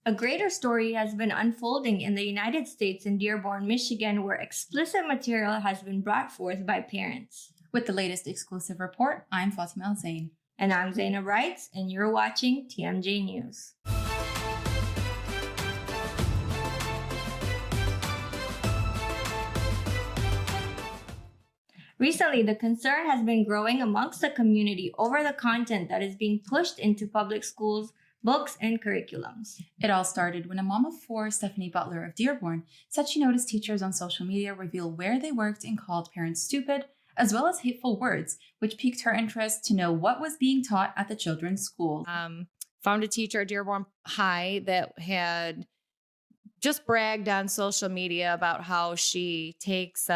A greater story has been unfolding in the United States in Dearborn, Michigan, where explicit material has been brought forth by parents. With the latest exclusive report, I'm Fatima and Zainab. And I'm Zainab Wrights, and you're watching TMJ News. Recently, the concern has been growing amongst the community over the content that is being pushed into public schools, books, and curriculums. It all started when a mom of four, Stephanie Butler of Dearborn, said she noticed teachers on social media reveal where they worked and called parents stupid, as well as hateful words, which piqued her interest to know what was being taught at the children's school. Found a teacher at Dearborn High that had just bragged on social media about how she takes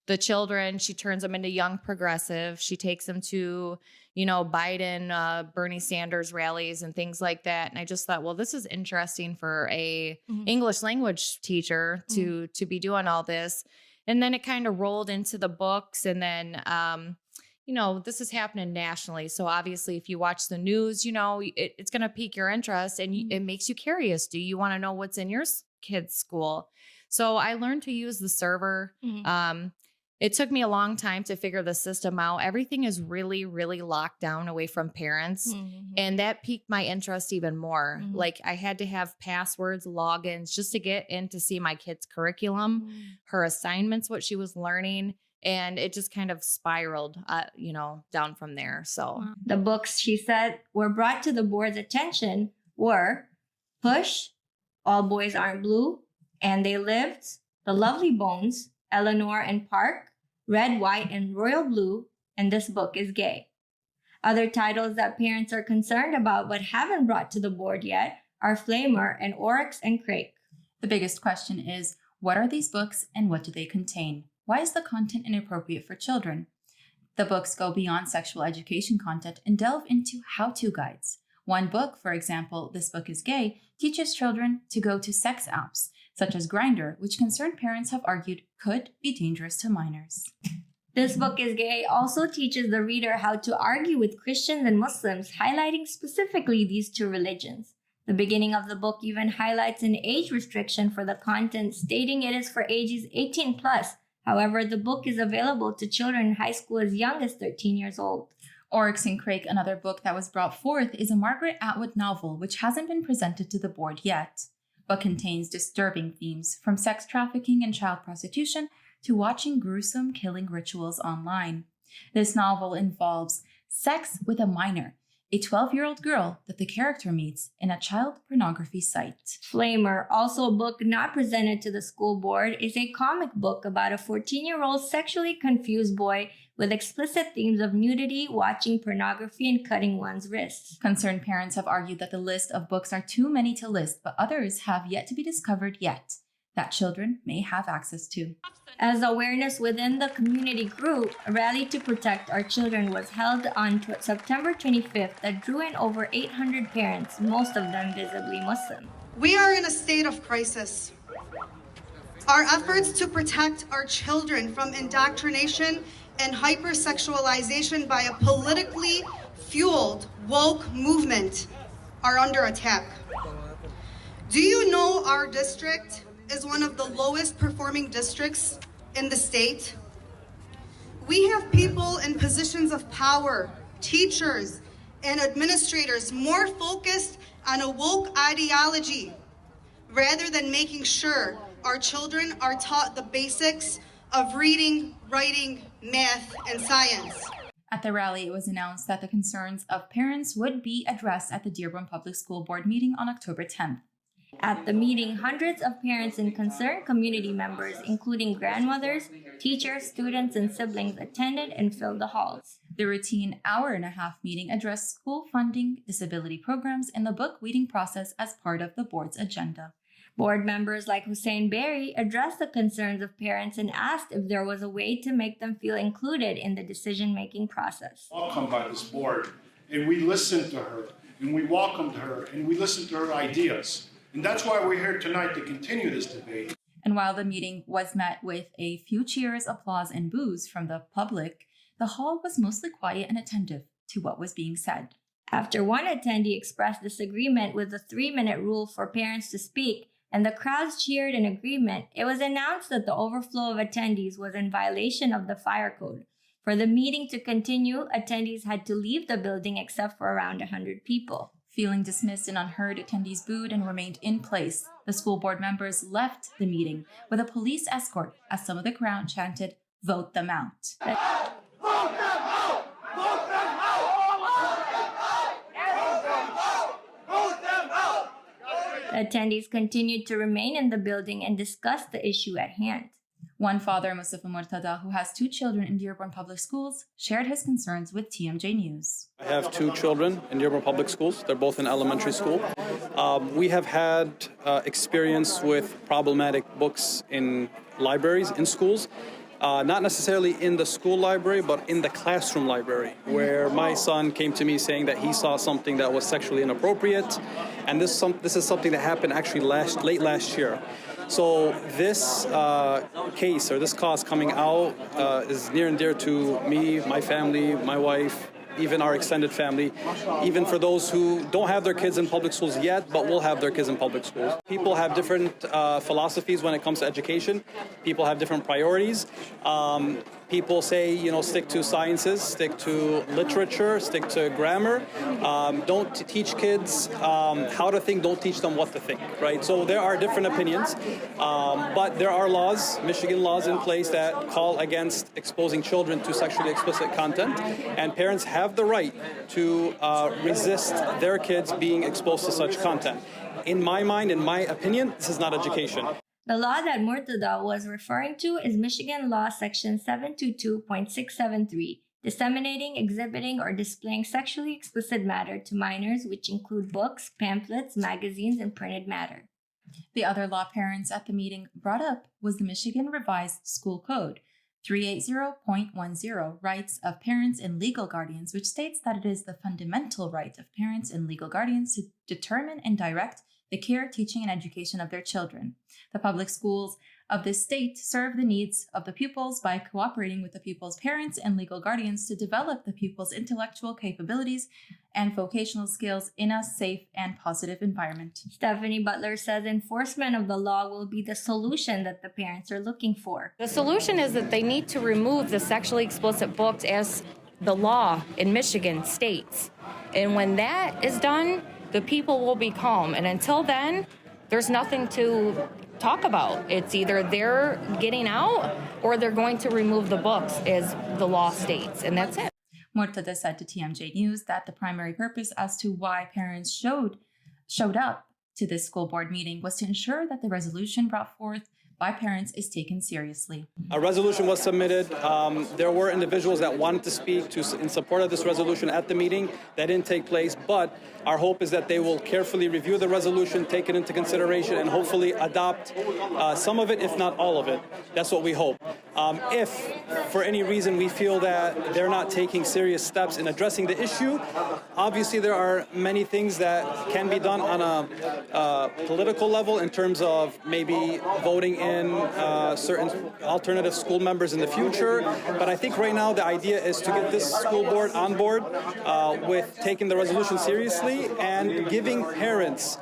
the children, she turns them into young progressive. She takes them to, Biden, Bernie Sanders rallies and things like that. And I just thought, well, this is interesting for a English language teacher to be doing all this. And then it kind of rolled into the books. And then, this is happening nationally. So obviously, if you watch the news, it's going to pique your interest and it makes you curious. Do you want to know what's in your kid's school? So I learned to use the server. It took me a long time to figure the system out. Everything is really, really locked down away from parents. And that piqued my interest even more. Like I had to have passwords, logins just to get in to see my kid's curriculum, her assignments, what she was learning. And it just kind of spiraled, down from there. So the books, she said, were brought to the board's attention were Push, All Boys Aren't Blue, And They Lived, The Lovely Bones, Eleanor and Park, Red, White, and Royal Blue, and This Book is Gay. Other titles that parents are concerned about but haven't brought to the board yet are Flamer and Oryx and Crake. The biggest question is, what are these books and what do they contain? Why is the content inappropriate for children? The books go beyond sexual education content and delve into how-to guides. One book, for example, This Book is Gay, teaches children to go to sex apps, such as Grindr, which concerned parents have argued could be dangerous to minors. This Book is Gay also teaches the reader how to argue with Christians and Muslims, highlighting specifically these two religions. The beginning of the book even highlights an age restriction for the content, stating it is for ages 18 plus. However, the book is available to children in high school as young as 13 years old. Oryx and Crake, another book that was brought forth, is a Margaret Atwood novel which hasn't been presented to the board yet, but contains disturbing themes from sex trafficking and child prostitution to watching gruesome killing rituals online. This novel involves sex with a minor, a 12-year-old girl that the character meets in a child pornography site. Flamer, also a book not presented to the school board, is a comic book about a 14-year-old sexually confused boy with explicit themes of nudity, watching pornography, and cutting one's wrists. Concerned parents have argued that the list of books are too many to list, but others have yet to be discovered yet that children may have access to. As awareness within the community grew, a rally to protect our children was held on September 25th that drew in over 800 parents, most of them visibly Muslim. We are in a state of crisis. Our efforts to protect our children from indoctrination and hypersexualization by a politically fueled woke movement are under attack. Do you know our district is one of the lowest performing districts in the state? We have people in positions of power, teachers and administrators, more focused on a woke ideology rather than making sure our children are taught the basics of reading, writing, math, and science. At the rally, it was announced that the concerns of parents would be addressed at the Dearborn Public School Board meeting on October 10th. At the meeting, hundreds of parents and concerned community members, including grandmothers, teachers, students, and siblings, attended and filled the halls. The routine hour-and-a-half meeting addressed school funding, disability programs, and the book reading process as part of the board's agenda. Board members like Hussein Berry addressed the concerns of parents and asked if there was a way to make them feel included in the decision-making process. Welcomed by this board, and we listened to her, and we welcomed her, and we listened to her ideas. And that's why we're here tonight to continue this debate. And while the meeting was met with a few cheers, applause, and boos from the public, the hall was mostly quiet and attentive to what was being said. After one attendee expressed disagreement with the 3-minute rule for parents to speak, and the crowds cheered in agreement, it was announced that the overflow of attendees was in violation of the fire code. For the meeting to continue, attendees had to leave the building except for around 100 people. Feeling dismissed and unheard, attendees booed and remained in place. The school board members left the meeting with a police escort as some of the crowd chanted, "Vote them out." Attendees continued to remain in the building and discuss the issue at hand. One father, Mustafa Murtada, who has 2 children in Dearborn Public Schools, shared his concerns with TMJ News. I have 2 children in Dearborn Public Schools. They're both in elementary school. We have had experience with problematic books in libraries, in schools. Not necessarily in the school library, but in the classroom library, where my son came to me saying that he saw something that was sexually inappropriate. And this is something that happened actually late last year. So this case or this cause coming out is near and dear to me, my family, my wife, even our extended family, even for those who don't have their kids in public schools yet, but will have their kids in public schools. People have different philosophies when it comes to education. People have different priorities. People say, stick to sciences, stick to literature, stick to grammar. Don't teach kids how to think, don't teach them what to think, right? So there are different opinions, but there are laws, Michigan laws in place that call against exposing children to sexually explicit content, and parents have the right to resist their kids being exposed to such content. In my mind, in my opinion, this is not education. The law that Murtada was referring to is Michigan Law Section 722.673, disseminating, exhibiting, or displaying sexually explicit matter to minors, which include books, pamphlets, magazines, and printed matter. The other law parents at the meeting brought up was the Michigan Revised School Code 380.10, Rights of Parents and Legal Guardians, which states that it is the fundamental right of parents and legal guardians to determine and direct the care, teaching, and education of their children. The public schools of this state serve the needs of the pupils by cooperating with the pupils' parents and legal guardians to develop the pupils' intellectual capabilities and vocational skills in a safe and positive environment. Stephanie Butler says enforcement of the law will be the solution that the parents are looking for. The solution is that they need to remove the sexually explicit books as the law in Michigan states. And when that is done, the people will be calm. And until then, there's nothing to talk about. It's either they're getting out or they're going to remove the books as the law states, and that's it. Murtada said to TMJ News that the primary purpose as to why parents showed up to this school board meeting was to ensure that the resolution brought forth by parents is taken seriously. A resolution was submitted. There were individuals that wanted to speak in support of this resolution at the meeting. That didn't take place, but our hope is that they will carefully review the resolution, take it into consideration, and hopefully adopt some of it, if not all of it. That's what we hope. If, for any reason, we feel that they're not taking serious steps in addressing the issue, obviously there are many things that can be done on a political level in terms of maybe voting in certain alternative school members in the future. But I think right now the idea is to get this school board on board with taking the resolution seriously and giving parents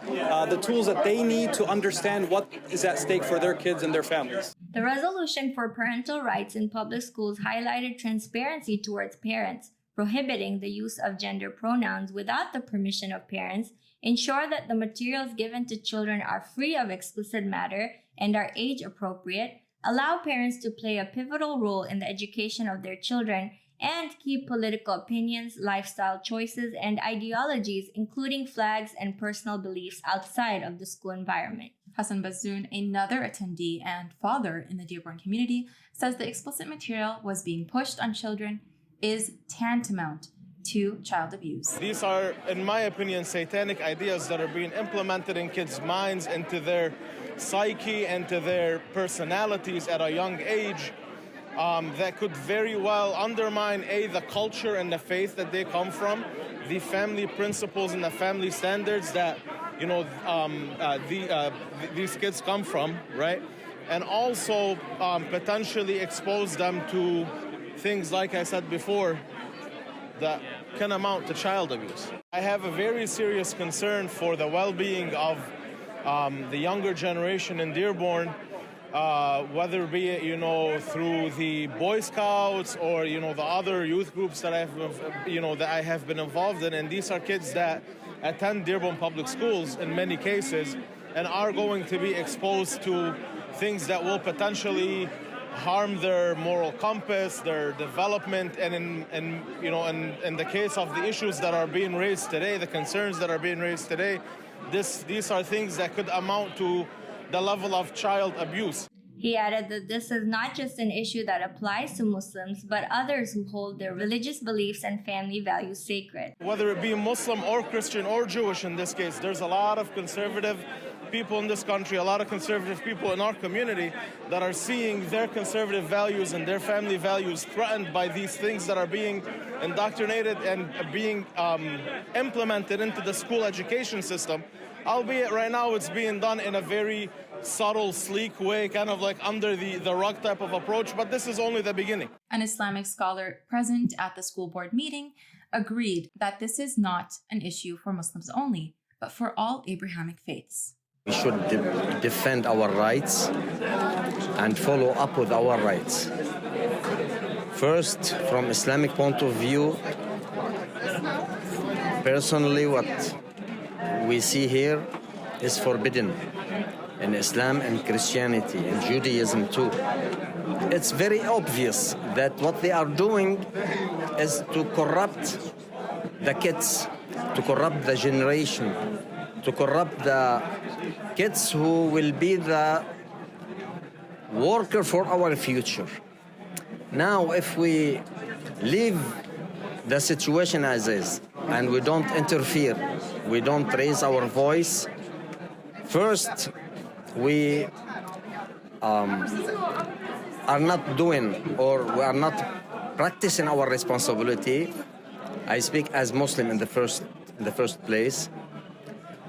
the tools that they need to understand what is at stake for their kids and their families. The resolution for parental rights in public schools highlighted transparency towards parents, prohibiting the use of gender pronouns without the permission of parents, ensure that the materials given to children are free of explicit matter and are age appropriate, allow parents to play a pivotal role in the education of their children, and keep political opinions, lifestyle choices, and ideologies, including flags and personal beliefs, outside of the school environment. Hassan Bazoun, another attendee and father in the Dearborn community, says the explicit material was being pushed on children is tantamount to child abuse. These are, in my opinion, satanic ideas that are being implemented in kids' minds, into their psyche, into their personalities at a young age, that could very well undermine, the culture and the faith that they come from, the family principles and the family standards that, these kids come from, right? And also potentially expose them to things, like I said before, that can amount to child abuse. I have a very serious concern for the well-being of the younger generation in Dearborn, whether be it, through the Boy Scouts or, the other youth groups that I have been involved in. And these are kids that attend Dearborn public schools in many cases and are going to be exposed to things that will potentially harm their moral compass, their development, and in the case of the issues that are being raised today, the concerns that are being raised today, these are things that could amount to the level of child abuse. He added that this is not just an issue that applies to Muslims, but others who hold their religious beliefs and family values sacred. Whether it be Muslim or Christian or Jewish in this case, there's a lot of conservative people in this country, a lot of conservative people in our community that are seeing their conservative values and their family values threatened by these things that are being indoctrinated and being implemented into the school education system. Albeit right now it's being done in a very subtle, sleek way, kind of like under the rug type of approach, but this is only the beginning. An Islamic scholar present at the school board meeting agreed that this is not an issue for Muslims only, but for all Abrahamic faiths. We should defend our rights and follow up with our rights. First, from Islamic point of view, personally what we see here is forbidden in Islam and Christianity and Judaism too. It's very obvious that what they are doing is to corrupt the kids, to corrupt the generation, to corrupt the kids who will be the worker for our future. Now, if we leave the situation as is and we don't interfere, we don't raise our voice, first, we are not doing or we are not practicing our responsibility. I speak as Muslim in the first place.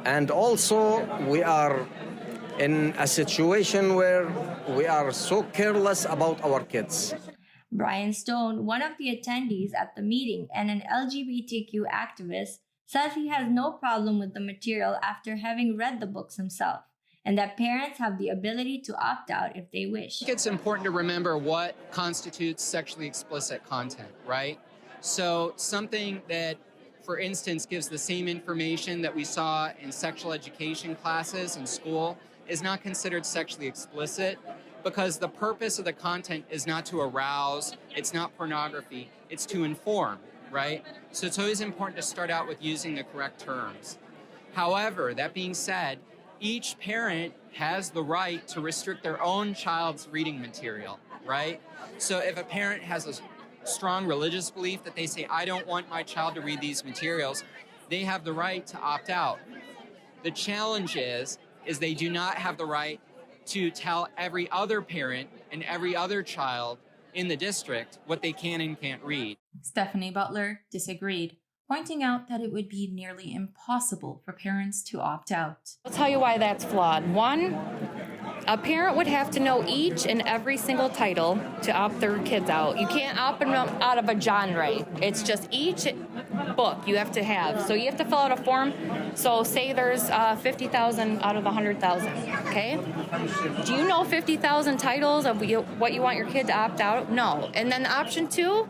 And also we are in a situation where we are so careless about our kids. Brian Stone, one of the attendees at the meeting and an LGBTQ activist, says he has no problem with the material after having read the books himself, and that parents have the ability to opt out if they wish. I think it's important to remember what constitutes sexually explicit content, right? So something that, for instance, gives the same information that we saw in sexual education classes in school is not considered sexually explicit because the purpose of the content is not to arouse, it's not pornography, it's to inform, right? So it's always important to start out with using the correct terms. However, that being said, each parent has the right to restrict their own child's reading material, right? So if a parent has a strong religious belief that they say, I don't want my child to read these materials, they have the right to opt out. The challenge is they do not have the right to tell every other parent and every other child in the district what they can and can't read. Stephanie Butler disagreed, pointing out that it would be nearly impossible for parents to opt out. I'll tell you why that's flawed. One, a parent would have to know each and every single title to opt their kids out. You can't opt them out of a genre. It's just each book you have to have. So you have to fill out a form. So say there's 50,000 out of 100,000, okay? Do you know 50,000 titles of what you want your kid to opt out? No. And then option two,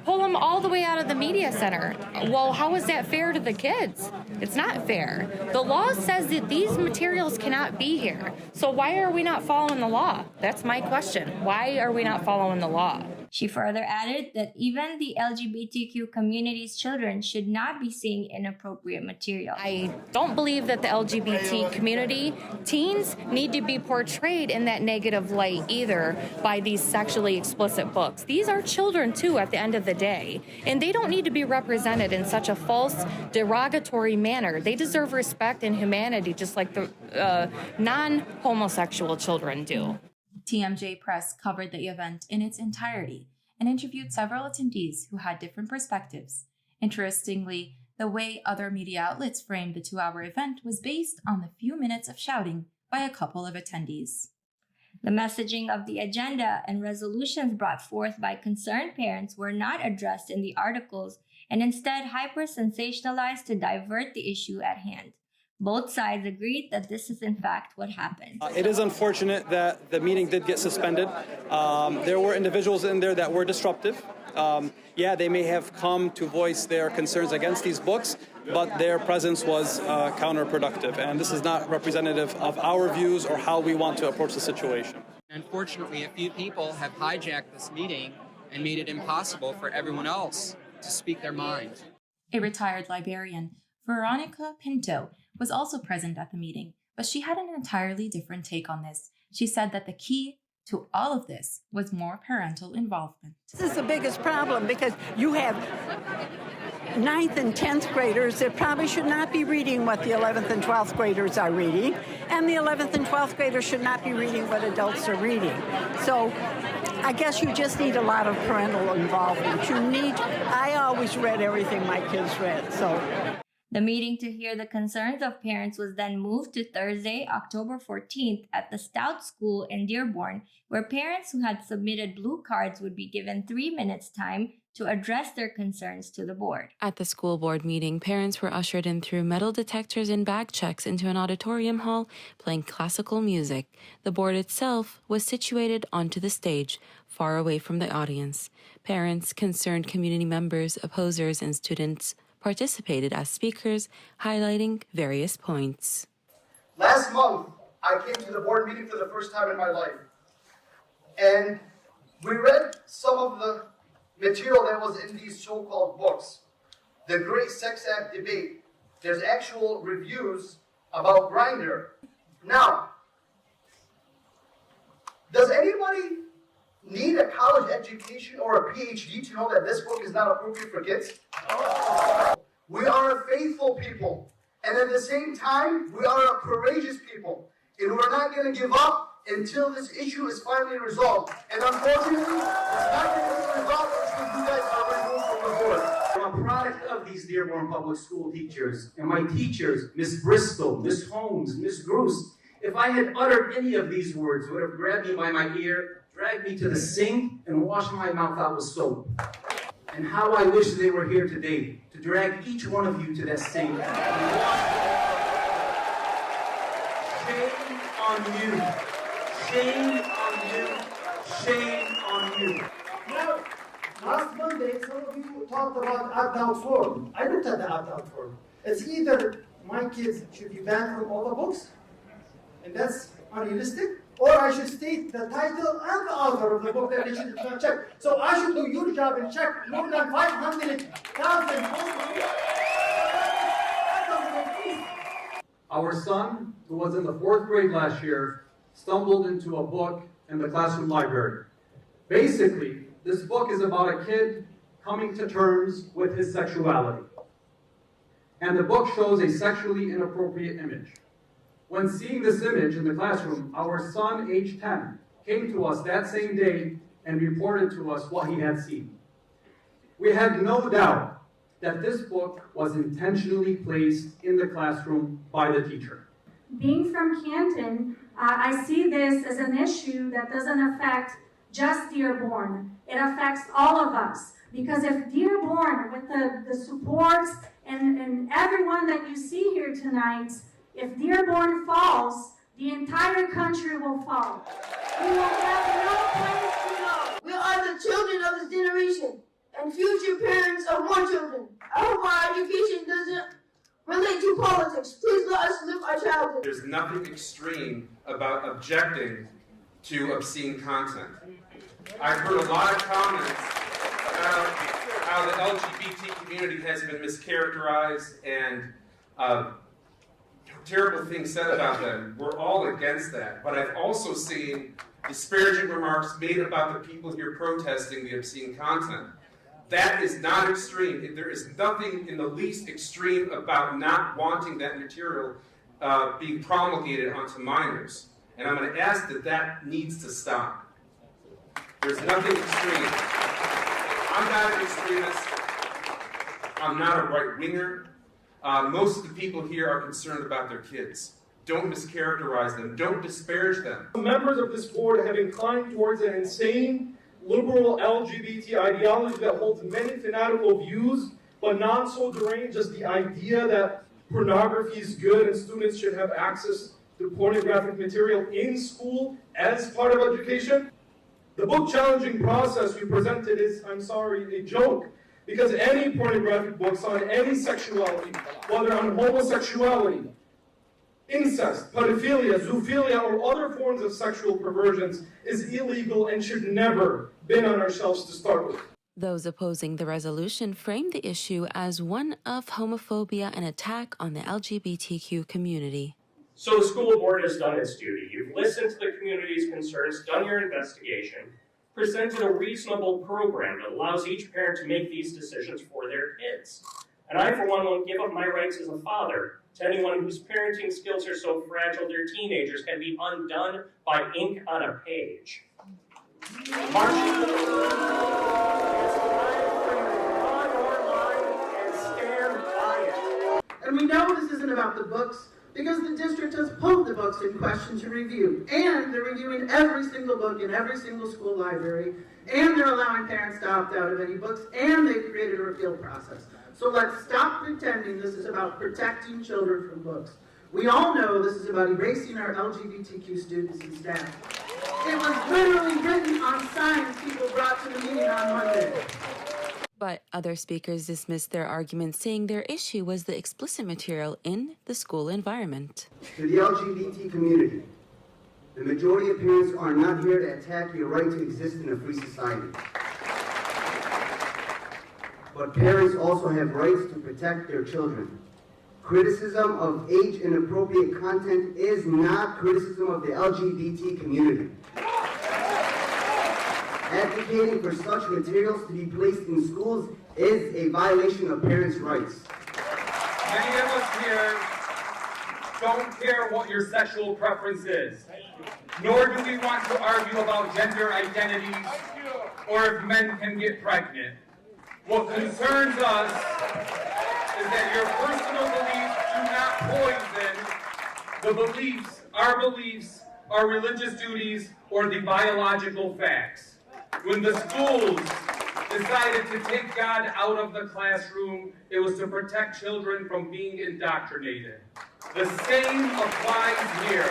pull them all the way out of the media center. Well, how is that fair to the kids? It's not fair. The law says that these materials cannot be here. So why are we not following the law? That's my question. Why are we not following the law? She further added that even the LGBTQ community's children should not be seeing inappropriate material. I don't believe that the LGBT community, teens, need to be portrayed in that negative light either by these sexually explicit books. These are children too at the end of the day, and they don't need to be represented in such a false, derogatory manner. They deserve respect and humanity just like the non-homosexual children do. TMJ Press covered the event in its entirety and interviewed several attendees who had different perspectives. Interestingly, the way other media outlets framed the 2-hour event was based on the few minutes of shouting by a couple of attendees. The messaging of the agenda and resolutions brought forth by concerned parents were not addressed in the articles and instead hyper-sensationalized to divert the issue at hand. Both sides agreed that this is in fact what happened. It is unfortunate that the meeting did get suspended. There were individuals in there that were disruptive. Yeah, they may have come to voice their concerns against these books, but their presence was counterproductive, and this is not representative of our views or how we want to approach the situation. Unfortunately, a few people have hijacked this meeting and made it impossible for everyone else to speak their mind. A retired librarian, Veronica Pinto, was also present at the meeting, but she had an entirely different take on this. She said that the key to all of this was more parental involvement. This is the biggest problem because you have 9th and 10th graders that probably should not be reading what the 11th and 12th graders are reading, and the 11th and 12th graders should not be reading what adults are reading. So I guess you just need a lot of parental involvement. I always read everything my kids read, so. The meeting to hear the concerns of parents was then moved to Thursday, October 14th at the Stout School in Dearborn, where parents who had submitted blue cards would be given 3 minutes time to address their concerns to the board. At the school board meeting, parents were ushered in through metal detectors and bag checks into an auditorium hall playing classical music. The board itself was situated onto the stage, far away from the audience. Parents, concerned community members, opposers, and students participated as speakers, highlighting various points. Last month, I came to the board meeting for the first time in my life, and we read some of the material that was in these so-called books. The Great Sex Act debate, there's actual reviews about Grindr. Now, does anybody need a college education or a PhD to know that this book is not appropriate for kids? We are a faithful people, and at the same time, we are a courageous people, and we're not going to give up until this issue is finally resolved. And unfortunately, it's not going to be resolved until you guys are removed from the board. I'm a product of these Dearborn Public School teachers, and my teachers, Miss Bristol, Miss Holmes, Miss Gruce. If I had uttered any of these words, would have grabbed me by my ear, dragged me to the sink, and washed my mouth out with soap. And how I wish they were here today to drag each one of you to that sink. Shame on you. Shame on you. Shame on you. Now, last Monday, some of you talked about opt-out form. I looked at the opt-out form. It's either my kids should be banned from all the books, and that's unrealistic, or I should state the title and the author of the book that they should check. So I should do your job and check more than 500,000 books. Our son, who was in the 4th grade last year, stumbled into a book in the classroom library. Basically, this book is about a kid coming to terms with his sexuality. And the book shows a sexually inappropriate image. When seeing this image in the classroom, our son, age 10, came to us that same day and reported to us what he had seen. We had no doubt that this book was intentionally placed in the classroom by the teacher. Being from Canton, I see this as an issue that doesn't affect just Dearborn. It affects all of us. Because if Dearborn, with the support and everyone that you see here tonight, if Dearborn falls, the entire country will fall. We will have no place to go. We are the children of this generation and future parents of more children. I hope our education doesn't relate to politics. Please let us live our childhood. There's nothing extreme about objecting to obscene content. I've heard a lot of comments about how the LGBT community has been mischaracterized and terrible things said about them. We're all against that. But I've also seen disparaging remarks made about the people here protesting the obscene content. That is not extreme. There is nothing in the least extreme about not wanting that material being promulgated onto minors. And I'm going to ask that needs to stop. There's nothing extreme. I'm not an extremist. I'm not a right-winger. Most of the people here are concerned about their kids. Don't mischaracterize them. Don't disparage them. Members of this board have inclined towards an insane, liberal LGBT ideology that holds many fanatical views but not so deranged as the idea that pornography is good and students should have access to pornographic material in school as part of education. The book challenging process we presented is, I'm sorry, a joke, because any pornographic books on any sexuality, whether on homosexuality, incest, pedophilia, zoophilia, or other forms of sexual perversions is illegal and should never be on our shelves to start with. Those opposing the resolution framed the issue as one of homophobia and attack on the LGBTQ community. So the school board has done its duty. You've listened to the community's concerns, done your investigation, presented a reasonable program that allows each parent to make these decisions for their kids. And I, for one, won't give up my rights as a father to anyone whose parenting skills are so fragile their teenagers can be undone by ink on a page. And we know this isn't about the books because the district has pulled the books in question to review. And they're reviewing every single book in every single school library. And they're allowing parents to opt out of any books. And they've created a repeal process. So let's stop pretending this is about protecting children from books. We all know this is about erasing our LGBTQ students and staff. It was literally written on signs people brought to the meeting on Monday. But other speakers dismissed their argument, saying their issue was the explicit material in the school environment. To the LGBT community, the majority of parents are not here to attack your right to exist in a free society. But parents also have rights to protect their children. Criticism of age-inappropriate content is not criticism of the LGBT community. Advocating for such materials to be placed in schools is a violation of parents' rights. Many of us here don't care what your sexual preference is, nor do we want to argue about gender identities or if men can get pregnant. What concerns us is that your personal beliefs do not poison the beliefs, our religious duties, or the biological facts. When the schools decided to take God out of the classroom, it was to protect children from being indoctrinated. The same applies here.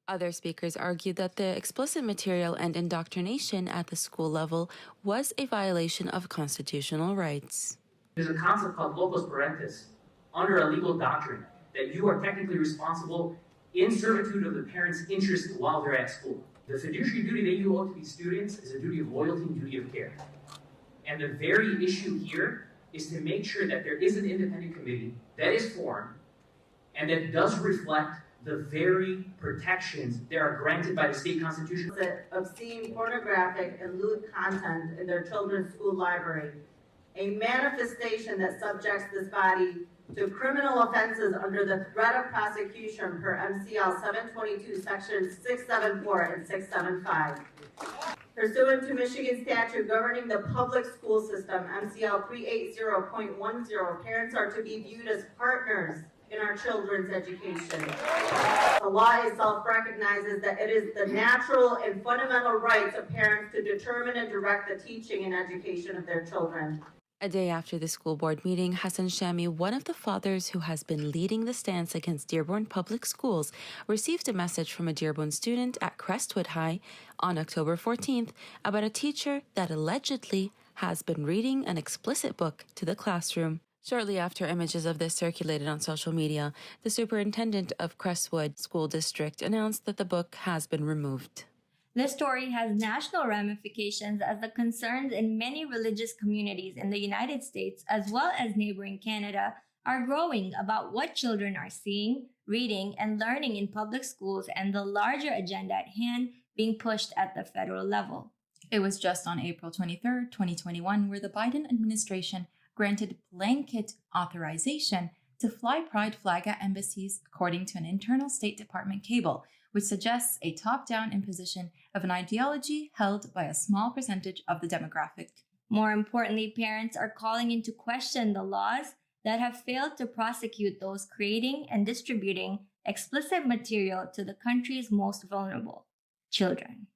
Other speakers argued that the explicit material and indoctrination at the school level was a violation of constitutional rights. There's a concept called locus parentis, under a legal doctrine, that you are technically responsible in servitude of the parent's interest while they're at school. The fiduciary duty that you owe to these students is a duty of loyalty and duty of care. And the very issue here is to make sure that there is an independent committee that is formed and that does reflect the very protections that are granted by the state constitution. Obscene, pornographic, and lewd content in their children's school library, a manifestation that subjects this body to criminal offenses under the threat of prosecution per MCL 722 sections 674 and 675. Pursuant to Michigan statute governing the public school system, MCL 380.10, parents are to be viewed as partners in our children's education. The law itself recognizes that it is the natural and fundamental rights of parents to determine and direct the teaching and education of their children. A day after the school board meeting, Hassan Shami, one of the fathers who has been leading the stance against Dearborn Public Schools, received a message from a Dearborn student at Crestwood High on October 14th about a teacher that allegedly has been reading an explicit book to the classroom. Shortly after images of this circulated on social media, the superintendent of Crestwood School District announced that the book has been removed. This story has national ramifications as the concerns in many religious communities in the United States, as well as neighboring Canada, are growing about what children are seeing, reading, and learning in public schools and the larger agenda at hand being pushed at the federal level. It was just on April 23, 2021, where the Biden administration granted blanket authorization to fly pride flag at embassies, according to an internal State Department cable, which suggests a top-down imposition of an ideology held by a small percentage of the demographic. More importantly, parents are calling into question the laws that have failed to prosecute those creating and distributing explicit material to the country's most vulnerable, children.